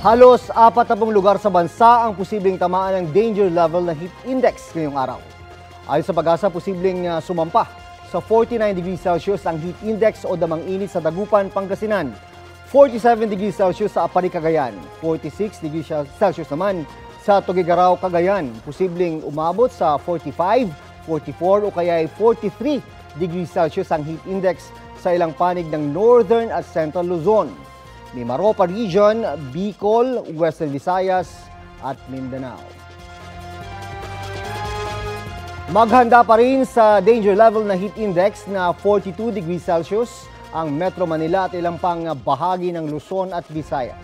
Halos 40 lugar sa bansa ang posibleng tamaan ng danger level na heat index ngayong araw. Ayon sa Pag-asa, posibleng sumampa sa 49 degrees Celsius ang heat index o damang init sa Dagupan, Pangasinan. 47 degrees Celsius sa Apari, Cagayan. 46 degrees Celsius naman sa Tuguegarao, Cagayan. Posibleng umabot sa 45, 44 o kaya 43 degrees Celsius ang heat index sa ilang panig ng Northern at Central Luzon, Mimaropa Region, Bicol, Western Visayas at Mindanao. Maghanda pa rin sa danger level na heat index na 42 degrees Celsius ang Metro Manila at ilang pang bahagi ng Luzon at Visayas.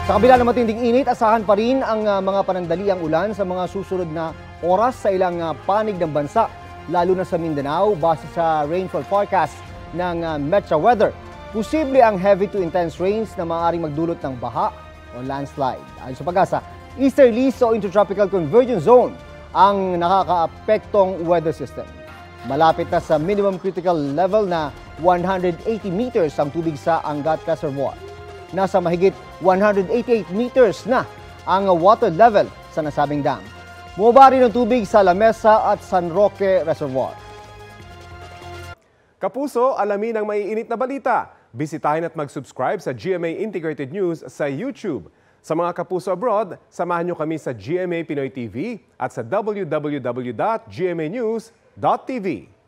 Sa kabila ng matinding init, asahan pa rin ang mga panandaliang ulan sa mga susunod na oras sa ilang panig ng bansa, lalo na sa Mindanao, base sa rainfall forecast ng Metro Weather. Posible ang heavy to intense rains na maaaring magdulot ng baha o landslide. Ayon sa Pag-asa, easterly o intertropical convergence zone ang nakakaapektong weather system. Malapit na sa minimum critical level na 180 meters ang tubig sa Angat Reservoir. Nasa mahigit 188 meters na ang water level sa nasabing dam. Bumaba rin ang tubig sa Lamesa at San Roque Reservoir. Kapuso, alamin ang maiinit na balita. Bisitahin at mag-subscribe sa GMA Integrated News sa YouTube. Sa mga kapuso abroad, samahan nyo kami sa GMA Pinoy TV at sa www.gmanews.tv.